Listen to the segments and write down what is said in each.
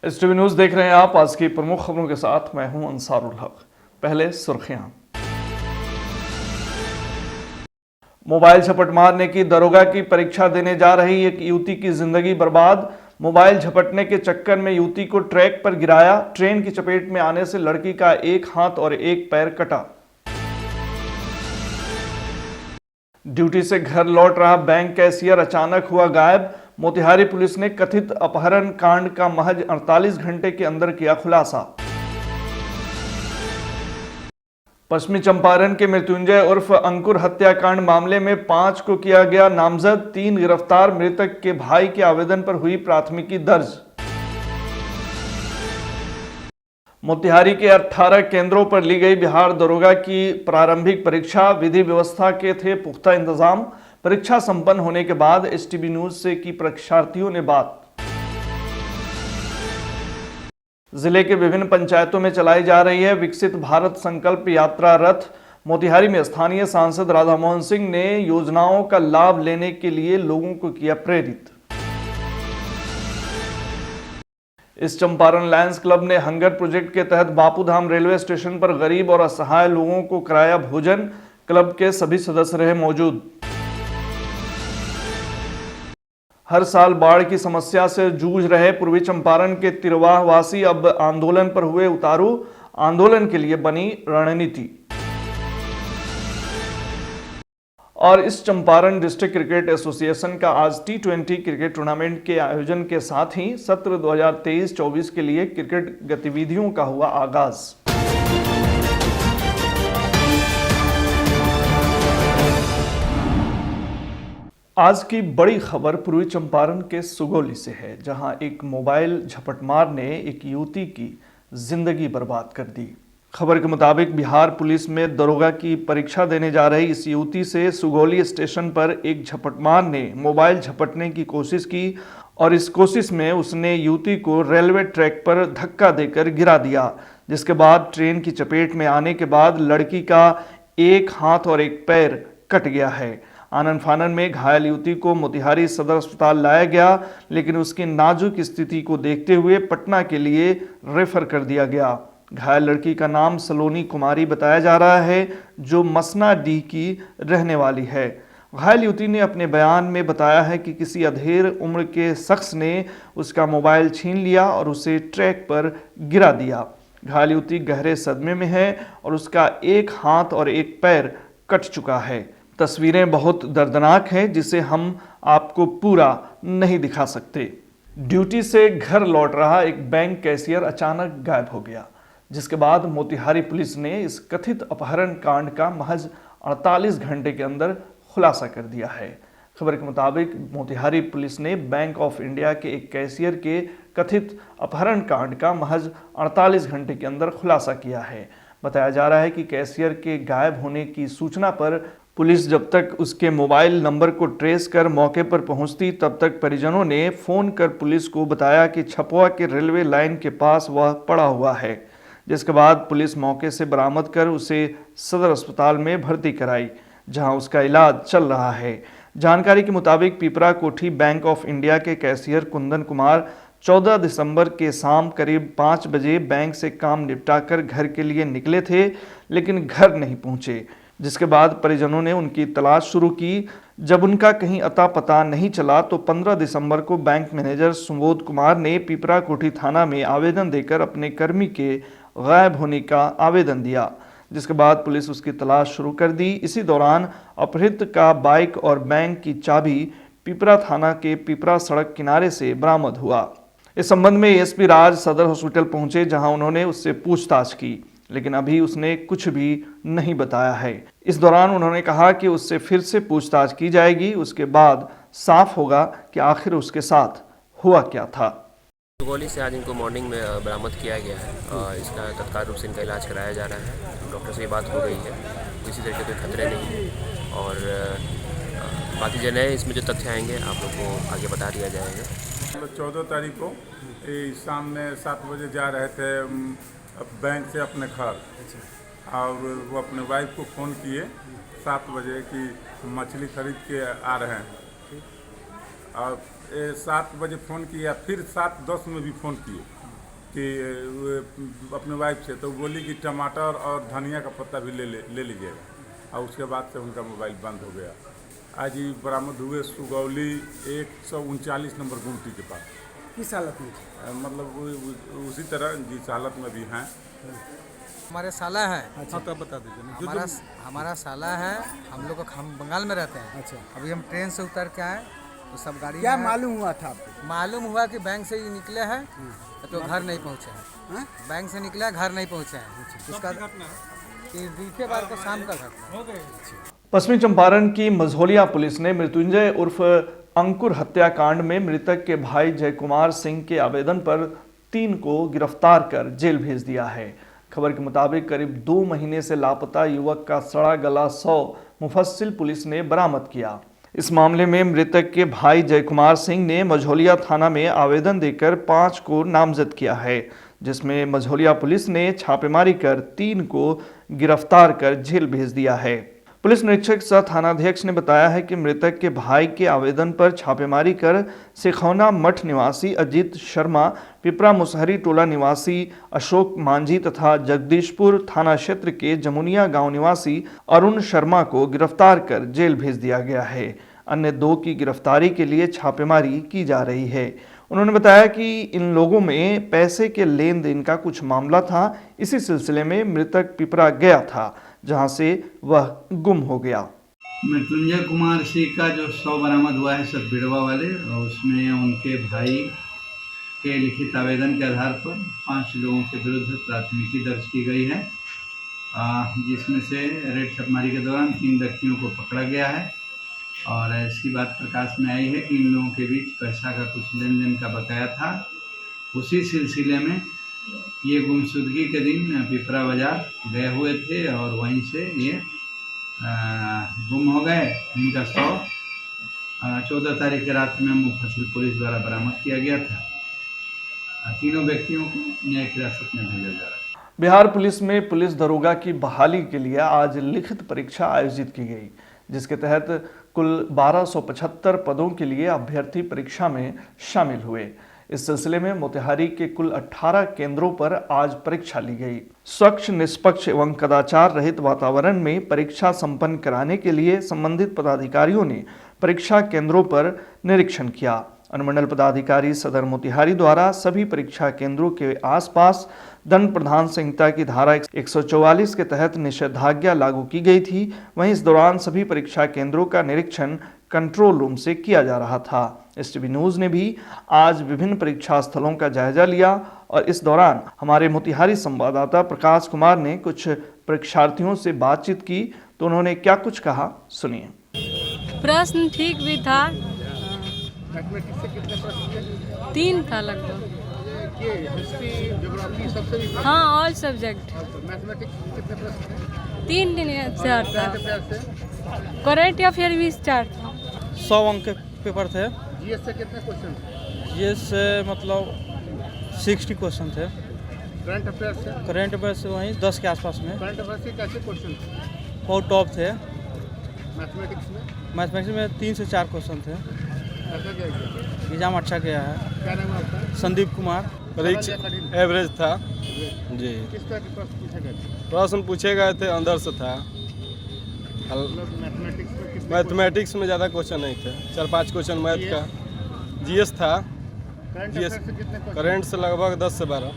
STV news देख रहे हैं आप। आज की प्रमुख खबरों के साथ मैं हूं अंसारुल हक। पहले सुर्खियां। मोबाइल झपट मारने की दरोगा की परीक्षा देने जा रही एक युवती की जिंदगी बर्बाद। मोबाइल झपटने के चक्कर में युवती को ट्रैक पर गिराया। ट्रेन की चपेट में आने से लड़की का एक हाथ और एक पैर कटा। ड्यूटी से घर लौट रहा बैंक कैशियर अचानक हुआ गायब। मोतिहारी पुलिस ने कथित अपहरण कांड का महज 48 घंटे के अंदर किया खुलासा। पश्चिमी चंपारण के मृत्युंजय उर्फ अंकुर हत्याकांड मामले में 5 को किया गया नामजद। 3 गिरफ्तार। मृतक के भाई के आवेदन पर हुई प्राथमिकी दर्ज। मोतिहारी के 18 केंद्रों पर ली गई बिहार दरोगा की प्रारंभिक परीक्षा। विधि व्यवस्था के थे पुख्ता इंतजाम। परीक्षा संपन्न होने के बाद STV न्यूज से की परीक्षार्थियों ने बात। जिले के विभिन्न पंचायतों में चलाई जा रही है विकसित भारत संकल्प यात्रा रथ। मोतिहारी में स्थानीय सांसद राधा मोहन सिंह ने योजनाओं का लाभ लेने के लिए लोगों को किया प्रेरित। इस चंपारण लायंस क्लब ने हंगर प्रोजेक्ट के तहत बापूधाम रेलवे स्टेशन पर गरीब और असहाय लोगों को कराया भोजन। क्लब के सभी सदस्य रहे मौजूद। हर साल बाढ़ की समस्या से जूझ रहे पूर्वी चंपारण के तिरवाह वासी अब आंदोलन पर हुए उतारू। आंदोलन के लिए बनी रणनीति। और इस चंपारण डिस्ट्रिक्ट क्रिकेट एसोसिएशन का आज T20 क्रिकेट टूर्नामेंट के आयोजन के साथ ही सत्र 2023-24 के लिए क्रिकेट गतिविधियों का हुआ आगाज। आज की बड़ी खबर पूर्वी चंपारण के सुगौली से है, जहां एक मोबाइल झपटमार ने एक युवती की जिंदगी बर्बाद कर दी। खबर के मुताबिक बिहार पुलिस में दरोगा की परीक्षा देने जा रही इस युवती से सुगौली स्टेशन पर एक झपटमार ने मोबाइल झपटने की कोशिश की और इस कोशिश में उसने युवती को रेलवे ट्रैक पर धक्का देकर गिरा दिया, जिसके बाद ट्रेन की चपेट में आने के बाद लड़की का एक हाथ और एक पैर कट गया है। आनन फानन में घायल युवती को मोतिहारी सदर अस्पताल लाया गया, लेकिन उसकी नाजुक स्थिति को देखते हुए पटना के लिए रेफर कर दिया गया। घायल लड़की का नाम सलोनी कुमारी बताया जा रहा है, जो मसना डी की रहने वाली है। घायल युवती ने अपने बयान में बताया है कि किसी अधेड़ उम्र के शख्स ने उसका मोबाइल छीन लिया और उसे ट्रैक पर गिरा दिया। घायल युवती गहरे सदमे में है और उसका एक हाथ और एक पैर कट चुका है। तस्वीरें बहुत दर्दनाक हैं, जिसे हम आपको पूरा नहीं दिखा सकते। ड्यूटी से घर लौट रहा एक बैंक कैशियर अचानक गायब हो गया, जिसके बाद मोतिहारी पुलिस ने इस कथित अपहरण कांड का महज 48 घंटे के अंदर खुलासा कर दिया है। खबर के मुताबिक मोतिहारी पुलिस ने बैंक ऑफ इंडिया के एक कैशियर के कथित अपहरण कांड का महज 48 घंटे के अंदर खुलासा किया है। बताया जा रहा है कि कैशियर के गायब होने की सूचना पर पुलिस जब तक उसके मोबाइल नंबर को ट्रेस कर मौके पर पहुंचती, तब तक परिजनों ने फोन कर पुलिस को बताया कि छपवा के रेलवे लाइन के पास वह पड़ा हुआ है, जिसके बाद पुलिस मौके से बरामद कर उसे सदर अस्पताल में भर्ती कराई, जहां उसका इलाज चल रहा है। जानकारी के मुताबिक Pipra Kothi bank of India के कैशियर कुंदन कुमार 14 दिसंबर के शाम करीब 5 बजे बैंक से काम निपटाकर घर के लिए निकले थे, लेकिन घर नहीं पहुंचे, जिसके बाद परिजनों ने उनकी तलाश शुरू की। जब उनका कहीं अता पता नहीं चला तो 15 दिसंबर को बैंक मैनेजर सुबोध कुमार ने पिपरा कोठी थाना में आवेदन देकर अपने कर्मी के गायब होने का आवेदन दिया, जिसके बाद पुलिस उसकी तलाश शुरू कर दी। इसी दौरान अपहृत का बाइक और बैंक की चाबी पिपरा थाना के पिपरा सड़क किनारे से बरामद हुआ। इस संबंध में ASP राज सदर हॉस्पिटल पहुंचे, जहां उन्होंने उससे पूछताछ की, लेकिन अभी उसने कुछ भी नहीं बताया है। इस दौरान उन्होंने कहा कि उससे फिर से पूछताछ की जाएगी, उसके बाद साफ होगा कि आखिर उसके साथ हुआ क्या था। सुगौली से आज इनको मॉर्निंग में बरामद किया गया है और इसका तत्काल रूप से इनका इलाज कराया जा रहा है। डॉक्टर से ये बात हो गई है, किसी तरह के कोई खतरे नहीं और बाकी जो नए इसमें जो तथ्य आएंगे आप लोग को आगे बता दिया जाएगा। 14 तारीख को शाम में 7 बजे जा रहे थे बैंक से अपने घर, और वो अपने वाइफ को फ़ोन किए 7 बजे कि मछली खरीद के आ रहे हैं, और 7 बजे फ़ोन किया, फिर 7:10 में भी फ़ोन किए कि अपने वाइफ से, तो बोली कि टमाटर और धनिया का पत्ता भी ले लीजिएगा, और उसके बाद से उनका मोबाइल बंद हो गया। आज ही बरामद हुए सुगौली 139 नंबर गुमटी के पास। किस हालत में? मतलब उसी तरह जिस हालत में भी हैं। हमारे साला है। अच्छा, तो बता दीजिए। हमारा साला है। हम लोग हम बंगाल में रहते हैं। अच्छा, अभी हम ट्रेन से उतर के आए तो सब गाड़ी क्या में मालूम हुआ था आपको? मालूम हुआ कि बैंक से ही निकले हैं तो घर नहीं पहुँचे हैं। हाँ? बैंक से निकले घर नहीं पहुँचे हैं। उसका बीते बार का शाम का घटना। पश्चिमी चंपारण की मझौलिया पुलिस ने मृत्युंजय उर्फ अंकुर हत्याकांड में मृतक के भाई जयकुमार सिंह के आवेदन पर 3 को गिरफ्तार कर जेल भेज दिया है। खबर के मुताबिक करीब 2 महीने से लापता युवक का सड़ा गला 100 मुफस्सिल पुलिस ने बरामद किया। इस मामले में मृतक के भाई जयकुमार सिंह ने मझौलिया थाना में आवेदन देकर 5 को नामजद किया है, जिसमें मझौलिया पुलिस ने छापेमारी कर 3 को गिरफ्तार कर जेल भेज दिया है। पुलिस निरीक्षक सह थानाध्यक्ष ने बताया है कि मृतक के भाई के आवेदन पर छापेमारी कर सिखौना मठ निवासी अजीत शर्मा, पिपरा मुसहरी टोला निवासी अशोक मांझी तथा जगदीशपुर थाना क्षेत्र के जमुनिया गांव निवासी अरुण शर्मा को गिरफ्तार कर जेल भेज दिया गया है। अन्य 2 की गिरफ्तारी के लिए छापेमारी की जा रही है। उन्होंने बताया कि इन लोगों में पैसे के लेन देन का कुछ मामला था। इसी सिलसिले में मृतक पिपरा गया था, जहां से वह गुम हो गया। मृत्युंजय कुमार सिंह का जो 100 बरामद हुआ है सब बिड़वा वाले, और उसमें उनके भाई के लिखित आवेदन के आधार पर 5 लोगों के विरुद्ध प्राथमिकी दर्ज की गई है, जिसमें से रेड छापेमारी के दौरान 3 व्यक्तियों को पकड़ा गया है। और ऐसी बात प्रकाश में आई है कि इन लोगों के बीच पैसा का कुछ लेन देन का बकाया था। उसी सिलसिले में ये गुमशुदगी के दिन पिपरा बाजार गए हुए थे और वहीं से ये गुम हो गए। इनका 100 14 तारीख की रात में मुफस्सिल पुलिस द्वारा बरामद किया गया था। 3 व्यक्तियों को न्यायिक हिरासत में भेजा जा रहा है। बिहार पुलिस में पुलिस दरोगा की बहाली के लिए आज लिखित परीक्षा आयोजित की गई, जिसके तहत कुल 1275 पदों के लिए अभ्यर्थी परीक्षा में शामिल हुए। इस सिलसिले में मोतिहारी के कुल 18 केंद्रों पर आज परीक्षा ली गई। स्वच्छ, निष्पक्ष एवं कदाचार रहित वातावरण में परीक्षा संपन्न कराने के लिए संबंधित पदाधिकारियों ने परीक्षा केंद्रों पर निरीक्षण किया। अनुमंडल पदाधिकारी सदर मोतिहारी द्वारा सभी परीक्षा केंद्रों के आसपास दंड प्रधान संहिता की धारा 144 के तहत निषेधाज्ञा लागू की गई थी। वहीं इस दौरान सभी परीक्षा केंद्रों का निरीक्षण कंट्रोल रूम से किया जा रहा था। STV न्यूज ने भी आज विभिन्न परीक्षा स्थलों का जायजा लिया और इस दौरान हमारे मोतिहारी संवाददाता प्रकाश कुमार ने कुछ परीक्षार्थियों से बातचीत की, तो उन्होंने क्या कुछ कहा, सुनिए। प्रश्न ठीक भी था। मैथमेटिक्स से कितने प्रश्न थे? 3 था लगभग। ये हिस्ट्री, ज्योग्राफी सबसे भी? हाँ, ऑल सब्जेक्ट। मैथमेटिक्स कितने प्रश्न थे? 3 दिन से आता। से करेंट अफेयर भी स्टार्ट था। 100 अंक के पेपर थे। जीएस से कितने क्वेश्चन थे? जीएस से मतलब 60 क्वेश्चन थे। करंट अफेयर से? करंट अफेयर से वहीं 10 के आसपास में। करंट अफेयर से कैसे क्वेश्चन थे? बहुत टॉप थे। मैथमेटिक्स में? मैथमेटिक्स में 3 से 4 क्वेश्चन थे। ऐसा क्या किया? एग्जाम अच्छा गया है। क्या नाम है आपका? संदीप कुमार। परीक्षा एवरेज था जी। किस तरह के प्रश्न पूछे गए थे? प्रश्न पूछे गए थे अंदर से था। मैथमेटिक्स में कितने? मैथमेटिक्स में ज़्यादा क्वेश्चन नहीं थे, 4-5 क्वेश्चन मैथ का। जीएस था। करंट जीएस अफेयर से कितने क्वेश्चन? करंट से लगभग 10 से 12।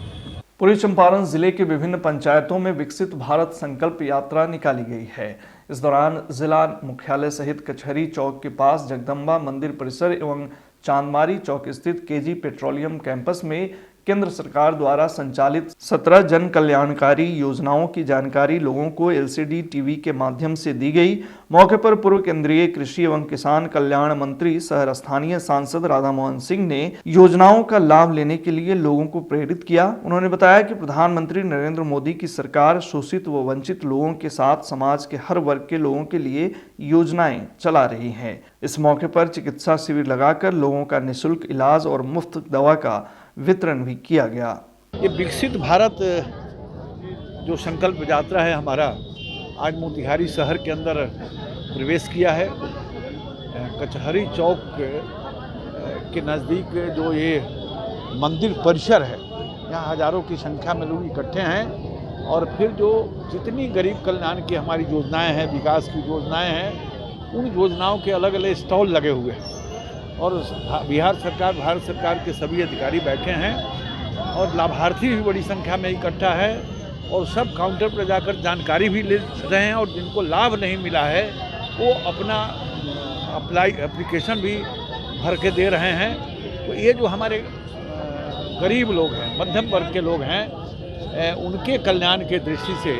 पूर्वी चंपारण जिले के विभिन्न पंचायतों में विकसित भारत संकल्प यात्रा निकाली गई है। इस दौरान जिला मुख्यालय सहित कचहरी चौक के पास जगदम्बा मंदिर परिसर एवं चांदमारी चौक स्थित केजी पेट्रोलियम कैंपस में केंद्र सरकार द्वारा संचालित 17 जन कल्याणकारी योजनाओं की जानकारी लोगों को LCD टीवी के माध्यम से दी गई। मौके पर पूर्व केंद्रीय कृषि एवं किसान कल्याण मंत्री सह स्थानीय सांसद राधा मोहन सिंह ने योजनाओं का लाभ लेने के लिए लोगों को प्रेरित किया। उन्होंने बताया कि प्रधानमंत्री नरेंद्र मोदी की सरकार शोषित व वंचित लोगों के साथ समाज के हर वर्ग के लोगों के लिए योजनाएं चला रही है। इस मौके पर चिकित्सा शिविर लगाकर लोगों का निःशुल्क इलाज और मुफ्त दवा का वितरण भी किया गया। ये विकसित भारत जो संकल्प यात्रा है हमारा, आज मोतिहारी शहर के अंदर प्रवेश किया है। कचहरी चौक के नज़दीक जो ये मंदिर परिसर है, यहाँ हज़ारों की संख्या में लोग इकट्ठे हैं और फिर जो जितनी गरीब कल्याण की हमारी योजनाएं हैं, विकास की योजनाएं हैं, उन योजनाओं के अलग अलग स्टॉल लगे हुए हैं और बिहार सरकार, भारत सरकार के सभी अधिकारी बैठे हैं और लाभार्थी भी बड़ी संख्या में इकट्ठा है और सब काउंटर पर जाकर जानकारी भी ले रहे हैं और जिनको लाभ नहीं मिला है वो अपना एप्लीकेशन भी भर के दे रहे हैं। तो ये जो हमारे गरीब लोग हैं, मध्यम वर्ग के लोग हैं, उनके कल्याण के दृष्टि से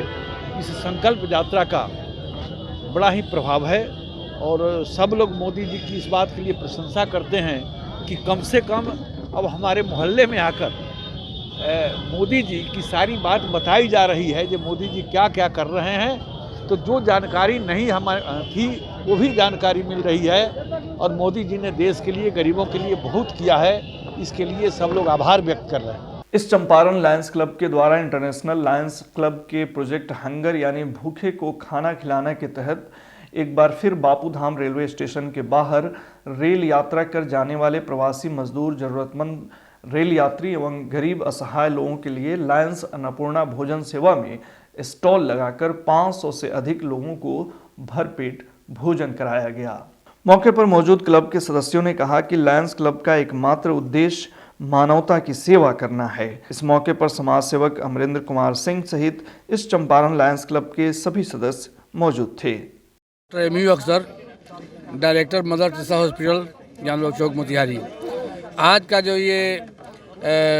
इस संकल्प यात्रा का बड़ा ही प्रभाव है और सब लोग मोदी जी की इस बात के लिए प्रशंसा करते हैं कि कम से कम अब हमारे मोहल्ले में आकर मोदी जी की सारी बात बताई जा रही है, जो मोदी जी क्या क्या कर रहे हैं। तो जो जानकारी नहीं हमारी थी वो भी जानकारी मिल रही है और मोदी जी ने देश के लिए, गरीबों के लिए बहुत किया है, इसके लिए सब लोग आभार व्यक्त कर रहे हैं। इस चंपारण लायंस क्लब के द्वारा इंटरनेशनल लायंस क्लब के प्रोजेक्ट हंगर यानी भूखे को खाना खिलाना के तहत एक बार फिर बापूधाम रेलवे स्टेशन के बाहर रेल यात्रा कर जाने वाले प्रवासी मजदूर, जरूरतमंद रेल यात्री एवं गरीब असहाय लोगों के लिए लायंस अन्नपूर्णा भोजन सेवा में स्टॉल लगाकर 500 से अधिक लोगों को भरपेट भोजन कराया गया। मौके पर मौजूद क्लब के सदस्यों ने कहा कि लायंस क्लब का एकमात्र उद्देश्य मानवता की सेवा करना है। इस मौके पर समाज सेवक अमरेंद्र कुमार सिंह सहित इस चंपारण लायंस क्लब के सभी सदस्य मौजूद थे। एमयू अक्सर, director mother Teresa hospital, Gyanlok चौक, मोतिहारी। आज का जो ये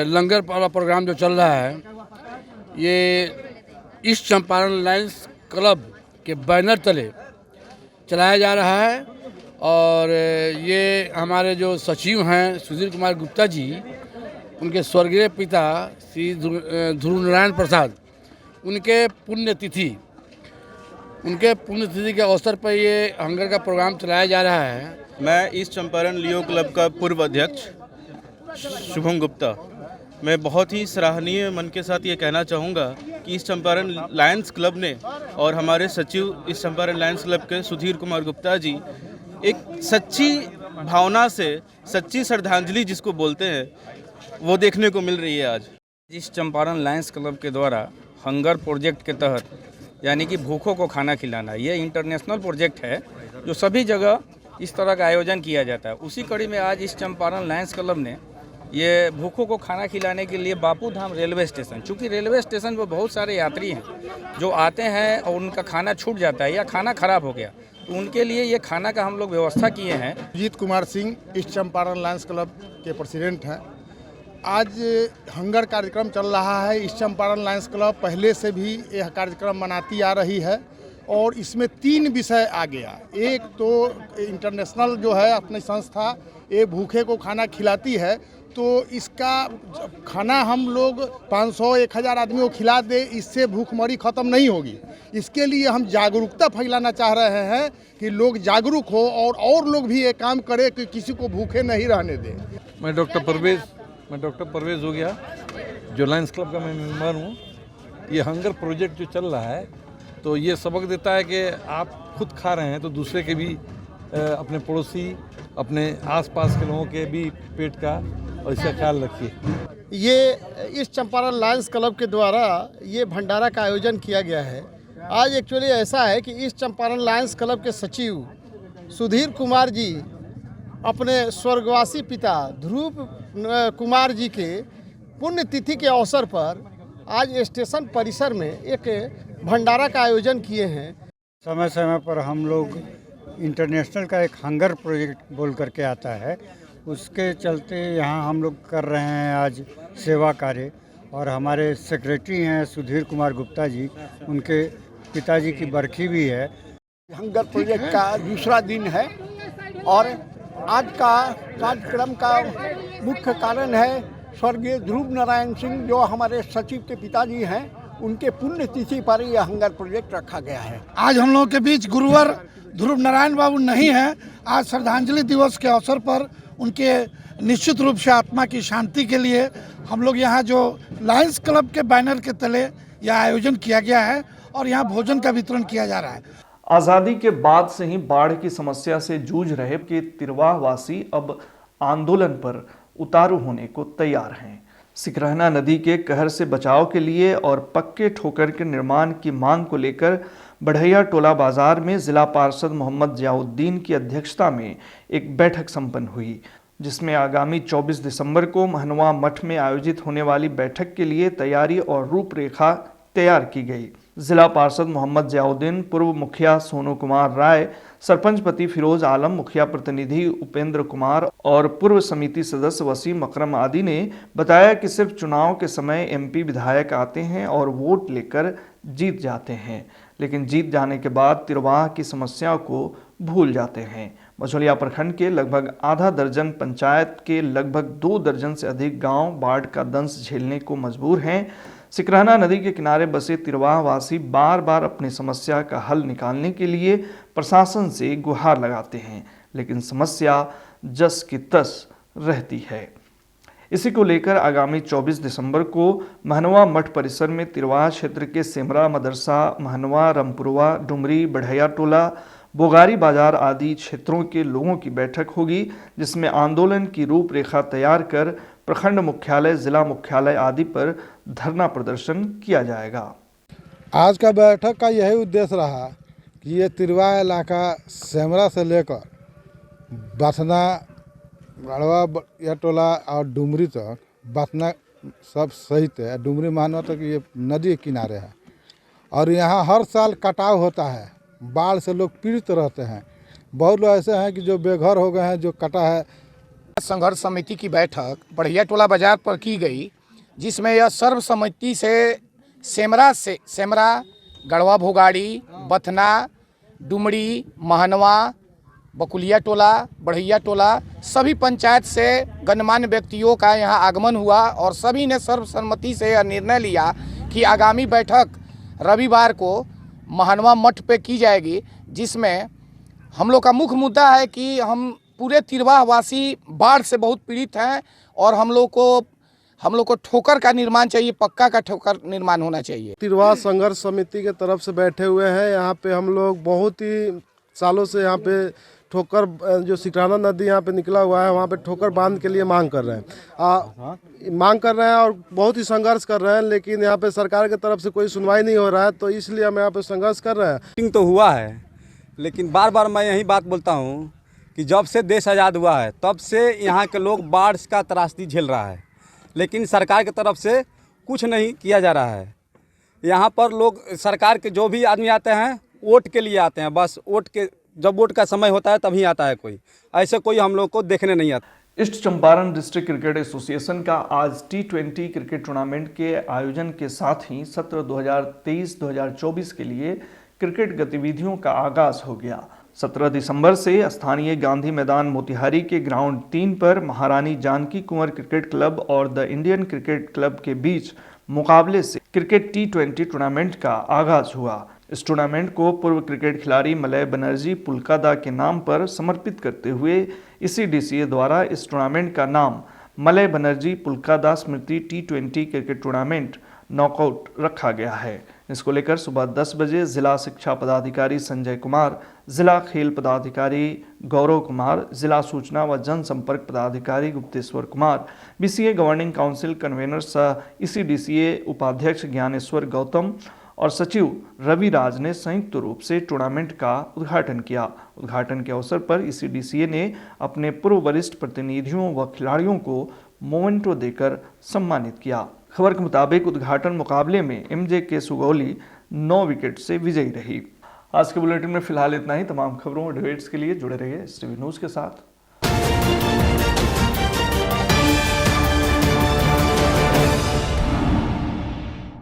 लंगर वाला प्रोग्राम जो चल रहा है, ये इस चंपारण लायंस क्लब के बैनर तले चलाया जा रहा है और ये हमारे जो सचिव हैं सुधीर कुमार गुप्ता जी, उनके स्वर्गीय पिता श्री ध्रुव नारायण प्रसाद, उनके पुण्यतिथि के अवसर पर ये हंगर का प्रोग्राम चलाया जा रहा है। मैं इस चंपारण लियो क्लब का पूर्व अध्यक्ष शुभम गुप्ता, मैं बहुत ही सराहनीय मन के साथ ये कहना चाहूँगा कि इस चंपारण लायंस क्लब ने और हमारे सचिव इस चंपारण लायंस क्लब के सुधीर कुमार गुप्ता जी एक सच्ची भावना से, सच्ची श्रद्धांजलि जिसको बोलते हैं, वो देखने को मिल रही है आज। इस चंपारण लायंस क्लब के द्वारा हंगर प्रोजेक्ट के तहत, यानी कि भूखों को खाना खिलाना, ये इंटरनेशनल प्रोजेक्ट है जो सभी जगह इस तरह का आयोजन किया जाता है। उसी कड़ी में आज इस चंपारण लायंस क्लब ने ये भूखों को खाना खिलाने के लिए बापूधाम रेलवे स्टेशन, चूँकि रेलवे स्टेशन पर बहुत सारे यात्री हैं जो आते हैं और उनका खाना छूट जाता है या खाना खराब हो गया, तो उनके लिए ये खाना का हम लोग व्यवस्था किए हैं। अजीत कुमार सिंह इस चंपारण लायंस क्लब के प्रेसिडेंट हैं। आज हंगर कार्यक्रम चल रहा है। इस चंपारण लायंस क्लब पहले से भी यह कार्यक्रम मनाती आ रही है और इसमें 3 विषय आ गया। एक तो इंटरनेशनल जो है अपनी संस्था ये भूखे को खाना खिलाती है, तो इसका खाना हम लोग 500-1000 आदमी को खिला दे, इससे भूखमरी ख़त्म नहीं होगी। इसके लिए हम जागरूकता फैलाना चाह रहे हैं कि लोग जागरूक हो और लोग भी ये काम करें कि किसी को भूखे नहीं रहने दें। मैं डॉक्टर परवेज़ हो गया, जो लायंस क्लब का मैं मेंबर हूँ। ये हंगर प्रोजेक्ट जो चल रहा है, तो ये सबक देता है कि आप खुद खा रहे हैं तो दूसरे के भी, अपने पड़ोसी, अपने आसपास के लोगों के भी पेट का और इसका ख्याल रखिए। ये इस चंपारण लायंस क्लब के द्वारा ये भंडारा का आयोजन किया गया है। आज एक्चुअली ऐसा है कि इस चंपारण लायंस क्लब के सचिव सुधीर कुमार जी अपने स्वर्गवासी पिता ध्रुव कुमार जी के पुण्यतिथि के अवसर पर आज स्टेशन परिसर में एक भंडारा का आयोजन किए हैं। समय समय पर हम लोग इंटरनेशनल का एक हंगर प्रोजेक्ट बोल करके आता है, उसके चलते यहाँ हम लोग कर रहे हैं आज सेवा कार्य। और हमारे सेक्रेटरी हैं सुधीर कुमार गुप्ता जी, उनके पिताजी की बरखी भी है। हंगर प्रोजेक्ट का दूसरा दिन है और आज का कार्यक्रम का मुख्य कारण है स्वर्गीय ध्रुव नारायण सिंह, जो हमारे सचिव के पिताजी हैं, उनके पुण्यतिथि पर यह हंगर प्रोजेक्ट रखा गया है। आज हम लोगों के बीच गुरुवर ध्रुव नारायण बाबू नहीं हैं। आज श्रद्धांजलि दिवस के अवसर पर उनके निश्चित रूप से आत्मा की शांति के लिए हम लोग यहाँ जो लायंस क्लब के बैनर के तले यह आयोजन किया गया है और यहाँ भोजन का वितरण किया जा रहा है। आज़ादी के बाद से ही बाढ़ की समस्या से जूझ रहे के तिरवाह वासी अब आंदोलन पर उतारू होने को तैयार हैं। सिकरहना नदी के कहर से बचाव के लिए और पक्के ठोकर के निर्माण की मांग को लेकर बढ़ैया टोला बाजार में जिला पार्षद मोहम्मद जियाउद्दीन की अध्यक्षता में एक बैठक संपन्न हुई, जिसमें आगामी 24 दिसंबर को महनवा मठ में आयोजित होने वाली बैठक के लिए तैयारी और रूपरेखा तैयार की गई। जिला पार्षद मोहम्मद जियाउद्दीन, पूर्व मुखिया सोनू कुमार राय, सरपंच पति फिरोज आलम, मुखिया प्रतिनिधि उपेंद्र कुमार और पूर्व समिति सदस्य वसीम अकरम आदि ने बताया कि सिर्फ चुनाव के समय एमपी विधायक आते हैं और वोट लेकर जीत जाते हैं, लेकिन जीत जाने के बाद तिरवाह की समस्या को भूल जाते हैं। मझौलिया प्रखंड के लगभग आधा दर्जन पंचायत के लगभग 2 दर्जन से अधिक गांव बाढ़ का दंश झेलने को मजबूर हैं। सिकरहना नदी के किनारे बसे तिरवाह वासी बार बार अपनी समस्या का हल निकालने के लिए प्रशासन से गुहार लगाते हैं, लेकिन समस्या जस की तस रहती है। इसी को लेकर आगामी 24 दिसंबर को महनवा मठ परिसर में तिरवाह क्षेत्र के सेमरा मदरसा, महनवा, रामपुरवा, डुमरी, बढ़ैया टोला, बोगारी बाजार आदि क्षेत्रों के लोगों की बैठक होगी, जिसमें आंदोलन की रूपरेखा तैयार कर प्रखंड मुख्यालय, जिला मुख्यालय आदि पर धरना प्रदर्शन किया जाएगा। आज का बैठक का यही उद्देश्य रहा कि ये तिरवाह इलाका सेमरा से लेकर बथना, गढ़वा या टोला और डुमरी तक, बथना सब सहित है, डुमरी महनवा तक ये नदी के किनारे है और यहाँ हर साल कटाव होता है। बाढ़ से लोग पीड़ित रहते हैं। बहुत लोग ऐसे हैं कि जो बेघर हो गए हैं, जो कटा है। संघर्ष समिति की बैठक बढ़िया टोला बाजार पर की गई, जिसमें यह सर्वसम्मति से सेमरा, गढ़वा भोगाड़ी, बथना, डुमरी, महनवा, बकुलिया टोला, बढ़िया टोला सभी पंचायत से गणमान्य व्यक्तियों का यहाँ आगमन हुआ और सभी ने सर्वसम्मति से यह निर्णय लिया कि आगामी बैठक रविवार को महनवा मठ पे की जाएगी, जिसमें हम लोग का मुख्य मुद्दा है कि हम पूरे तिरवाह वासी बाढ़ से बहुत पीड़ित हैं और हम लोग को ठोकर का निर्माण चाहिए, पक्का का ठोकर निर्माण होना चाहिए। तिरवाह संघर्ष समिति के तरफ से बैठे हुए हैं। यहाँ पे हम लोग बहुत ही सालों से यहाँ पे ठोकर, जो सिकरहना नदी यहाँ पे निकला हुआ है, वहाँ पे ठोकर बांध के लिए मांग कर रहे हैं और बहुत ही संघर्ष कर रहे हैं, लेकिन यहाँ पे सरकार की तरफ से कोई सुनवाई नहीं हो रहा है, तो इसलिए हम यहाँ पे संघर्ष कर रहे हैं। तो हुआ है, लेकिन बार बार मैं यही बात बोलता हूँ कि जब से देश आज़ाद हुआ है तब से यहाँ के लोग बाढ़ का त्रासदी झेल रहा है, लेकिन सरकार की तरफ से कुछ नहीं किया जा रहा है। यहाँ पर लोग, सरकार के जो भी आदमी आते हैं वोट के लिए आते हैं, बस जब वोट का समय होता है तभी आता है कोई, ऐसे कोई हम लोग को देखने नहीं आता। East Champaran district cricket association का आज T20 क्रिकेट टूर्नामेंट के आयोजन के साथ ही सत्र 2023-2024 के लिए क्रिकेट गतिविधियों का आगाज हो गया। 17 दिसंबर से स्थानीय गांधी मैदान मोतिहारी के ग्राउंड 3 पर महारानी जानकी कुंवर क्रिकेट क्लब और द इंडियन क्रिकेट क्लब के बीच मुकाबले से क्रिकेट T20 टूर्नामेंट का आगाज हुआ। इस टूर्नामेंट को पूर्व क्रिकेट खिलाड़ी मलय बनर्जी पुलकादा के नाम पर समर्पित करते हुए ECDCA द्वारा इस टूर्नामेंट का नाम मलय बनर्जी पुलकादा स्मृति T20 क्रिकेट टूर्नामेंट नॉकआउट रखा गया है। इसको लेकर सुबह 10 बजे जिला शिक्षा पदाधिकारी संजय कुमार, जिला खेल पदाधिकारी गौरव कुमार, जिला सूचना व जनसंपर्क पदाधिकारी Gupteshwar Kumar, BCA governing council convener सह ECDCA उपाध्यक्ष ज्ञानेश्वर गौतम और सचिव रवि राज ने संयुक्त रूप से टूर्नामेंट का उद्घाटन किया। उद्घाटन के अवसर पर ECDCA ने अपने पूर्व वरिष्ठ प्रतिनिधियों व खिलाड़ियों को मोमेंटो देकर सम्मानित किया। खबर के मुताबिक उद्घाटन मुकाबले में MJK सुगौली 9 विकेट से विजयी रही। आज के बुलेटिन में फिलहाल इतना ही। तमाम खबरों और डिबेट्स के लिए जुड़े रहिए STV न्यूज़ के साथ।